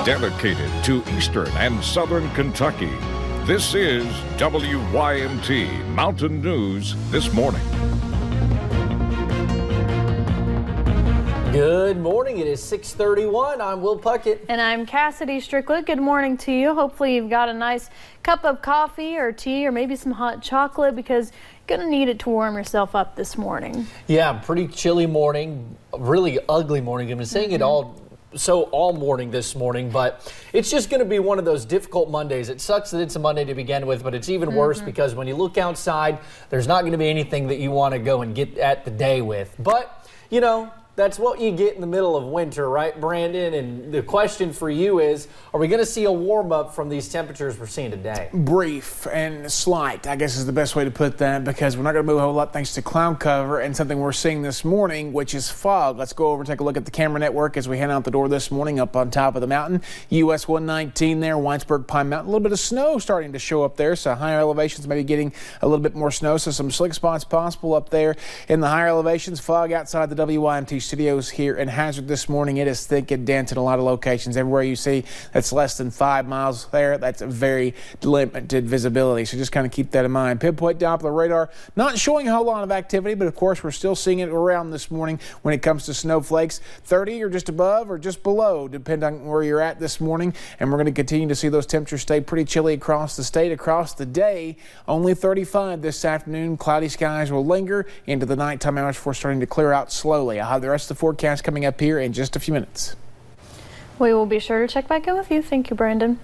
dedicated to Eastern and Southern Kentucky. This is WYMT Mountain News This Morning. Good morning. It is 6:31. I'm Will Puckett. And I'm Cassidy Strickland. Good morning to you. Hopefully you've got a nice cup of coffee or tea or maybe some hot chocolate because you're going to need it to warm yourself up this morning. Yeah, pretty chilly morning, really ugly morning. I've been saying it all morning this morning, but it's just going to be one of those difficult Mondays. It sucks that it's a Monday to begin with, but it's even worse because when you look outside, there's not going to be anything that you want to go and get at the day with. But, you know, that's what you get in the middle of winter, right, Brandon? And the question for you is, are we going to see a warm-up from these temperatures we're seeing today? Brief and slight, I guess is the best way to put that, because we're not going to move a whole lot thanks to cloud cover and something we're seeing this morning, which is fog. Let's go over and take a look at the camera network as we head out the door this morning up on top of the mountain. US 119 there, Whitesburg, Pine Mountain. A little bit of snow starting to show up there, so higher elevations maybe getting a little bit more snow, so some slick spots possible up there in the higher elevations. Fog outside the WYMT studios here in Hazard this morning. It is thick and dense in a lot of locations. Everywhere you see that's less than 5 miles there, that's a very limited visibility. So just kind of keep that in mind. Pinpoint Doppler radar not showing a whole lot of activity, but of course we're still seeing it around this morning when it comes to snowflakes. 30 or just above or just below, depending on where you're at this morning. And we're going to continue to see those temperatures stay pretty chilly across the state, across the day. Only 35 this afternoon. Cloudy skies will linger into the nighttime hours before starting to clear out slowly. I'll have the rest of the forecast coming up here in just a few minutes. We will be sure to check back in with you. Thank you, Brandon.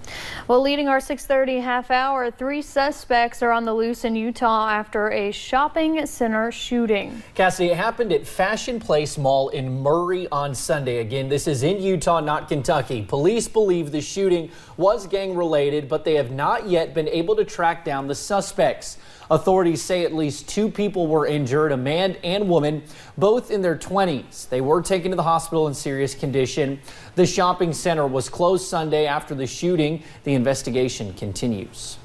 Well, leading our 6:30 half hour, 3 suspects are on the loose in Utah after a shopping center shooting. Cassidy, it happened at Fashion Place Mall in Murray on Sunday. Again, this is in Utah, not Kentucky. Police believe the shooting was gang related, but they have not yet been able to track down the suspects. Authorities say at least 2 people were injured, a man and woman, both in their 20s. They were taken to the hospital in serious condition. The shopping center was closed Sunday after the shooting. The investigation continues.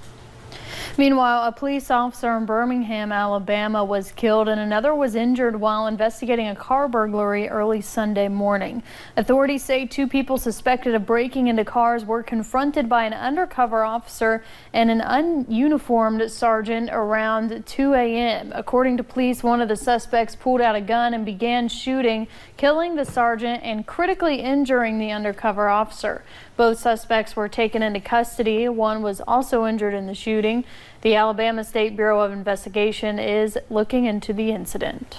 Meanwhile, a police officer in Birmingham, Alabama was killed and another was injured while investigating a car burglary early Sunday morning. Authorities say 2 people suspected of breaking into cars were confronted by an undercover officer and an ununiformed sergeant around 2 a.m. According to police, one of the suspects pulled out a gun and began shooting, killing the sergeant and critically injuring the undercover officer. Both suspects were taken into custody. One was also injured in the shooting. The Alabama State Bureau of Investigation is looking into the incident.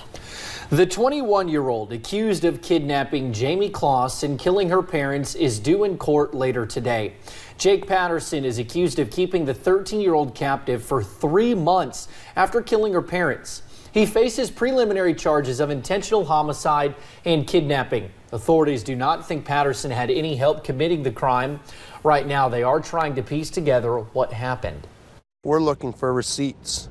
The 21-year-old accused of kidnapping Jamie Kloss and killing her parents is due in court later today. Jake Patterson is accused of keeping the 13-year-old captive for 3 months after killing her parents. He faces preliminary charges of intentional homicide and kidnapping. Authorities do not think Patterson had any help committing the crime. Right now, they are trying to piece together what happened. We're looking for receipts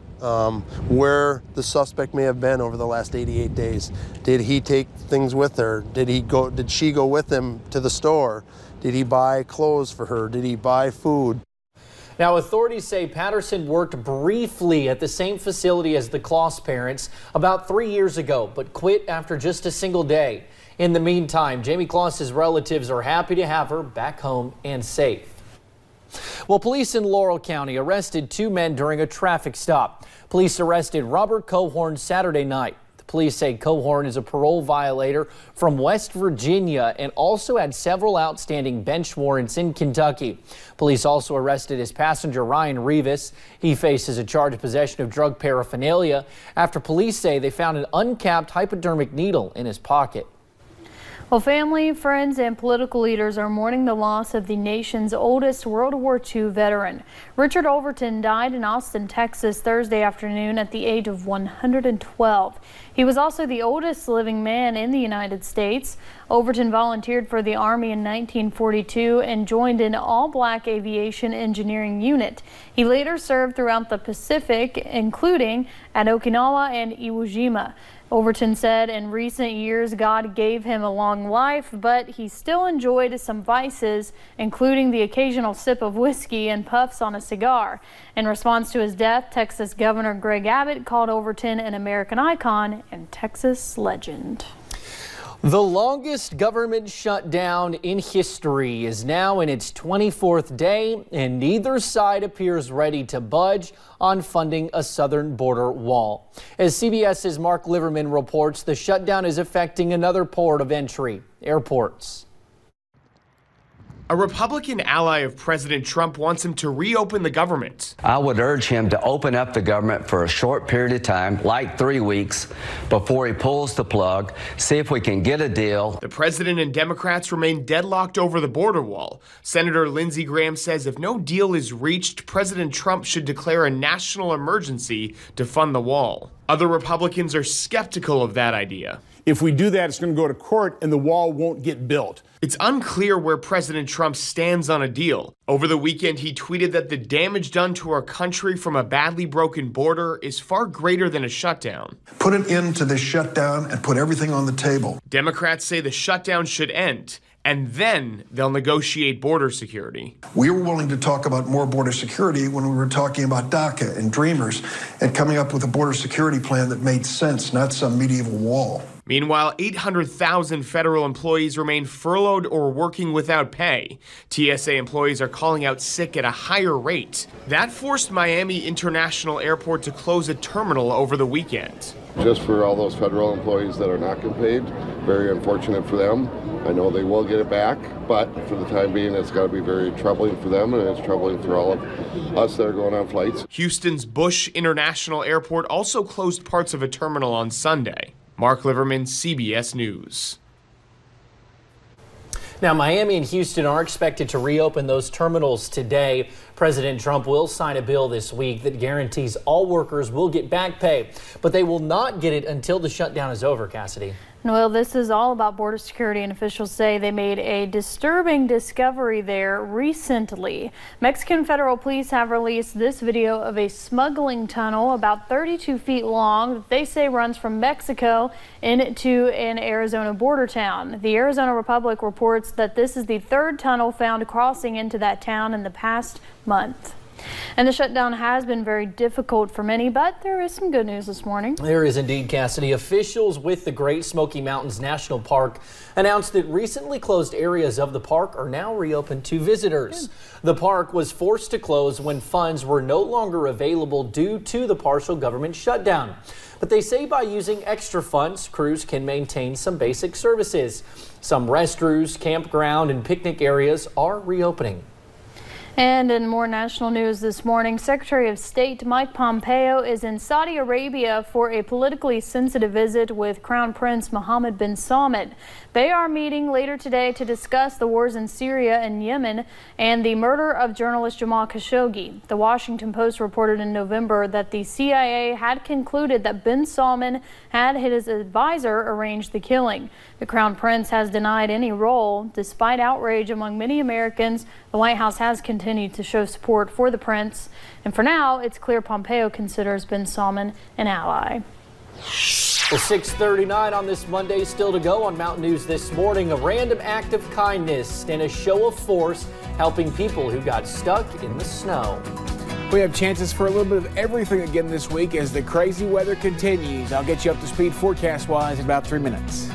where the suspect may have been over the last 88 days. Did he take things with her? Did she go with him to the store? Did he buy clothes for her? Did he buy food? Now, authorities say Patterson worked briefly at the same facility as the Kloss parents about 3 years ago, but quit after just a single day. In the meantime, Jamie Kloss's relatives are happy to have her back home and safe. Well, police in Laurel County arrested 2 men during a traffic stop. Police arrested Robert Cohorn Saturday night. Police say Cohorn is a parole violator from West Virginia and also had several outstanding bench warrants in Kentucky. Police also arrested his passenger Ryan Rivas. He faces a charge of possession of drug paraphernalia after police say they found an uncapped hypodermic needle in his pocket. Well, family, friends, and political leaders are mourning the loss of the nation's oldest World War II veteran. Richard Overton died in Austin, Texas, Thursday afternoon at the age of 112. He was also the oldest living man in the United States. Overton volunteered for the Army in 1942 and joined an all-black aviation engineering unit. He later served throughout the Pacific, including at Okinawa and Iwo Jima. Overton said in recent years God gave him a long life, but he still enjoyed some vices, including the occasional sip of whiskey and puffs on a cigar. In response to his death, Texas Governor Greg Abbott called Overton an American icon and Texas legend. The longest government shutdown in history is now in its 24th day, and neither side appears ready to budge on funding a southern border wall. As CBS's Mark Liverman reports, the shutdown is affecting another port of entry, airports. A Republican ally of President Trump wants him to reopen the government. I would urge him to open up the government for a short period of time, like 3 weeks, before he pulls the plug, see if we can get a deal. The president and Democrats remain deadlocked over the border wall. Senator Lindsey Graham says if no deal is reached, President Trump should declare a national emergency to fund the wall. Other Republicans are skeptical of that idea. If we do that, it's going to go to court and the wall won't get built. It's unclear where President Trump stands on a deal. Over the weekend, he tweeted that the damage done to our country from a badly broken border is far greater than a shutdown. Put an end to this shutdown and put everything on the table. Democrats say the shutdown should end, and then they'll negotiate border security. We were willing to talk about more border security when we were talking about DACA and Dreamers and coming up with a border security plan that made sense, not some medieval wall. Meanwhile, 800,000 federal employees remain furloughed or working without pay. TSA employees are calling out sick at a higher rate. That forced Miami International Airport to close a terminal over the weekend. Just for all those federal employees that are not getting paid, very unfortunate for them. I know they will get it back, but for the time being, it's got to be very troubling for them, and it's troubling for all of us that are going on flights. Houston's Bush International Airport also closed parts of a terminal on Sunday. Mark Liverman, CBS News. Now, Miami and Houston are expected to reopen those terminals today. President Trump will sign a bill this week that guarantees all workers will get back pay, but they will not get it until the shutdown is over, Cassidy. Well, this is all about border security, and officials say they made a disturbing discovery there recently. Mexican federal police have released this video of a smuggling tunnel about 32 feet long that they say runs from Mexico into an Arizona border town. The Arizona Republic reports that this is the third tunnel found crossing into that town in the past month. And the shutdown has been very difficult for many, but there is some good news this morning. There is indeed, Cassidy. Officials with the Great Smoky Mountains National Park announced that recently closed areas of the park are now reopened to visitors. The park was forced to close when funds were no longer available due to the partial government shutdown. But they say by using extra funds, crews can maintain some basic services. Some restrooms, campground, and picnic areas are reopening. And in more national news this morning, Secretary of State Mike Pompeo is in Saudi Arabia for a politically sensitive visit with Crown Prince Mohammed bin Salman. They are meeting later today to discuss the wars in Syria and Yemen and the murder of journalist Jamal Khashoggi. The Washington Post reported in November that the CIA had concluded that bin Salman had his advisor arrange the killing. The Crown Prince has denied any role. Despite outrage among many Americans, the White House has continued to show support for the prince. And for now, it's clear Pompeo considers bin Salman an ally. Well, 6:39 on this Monday, still to go on Mountain News this morning. A random act of kindness and a show of force helping people who got stuck in the snow. We have chances for a little bit of everything again this week as the crazy weather continues. I'll get you up to speed forecast-wise in about 3 minutes.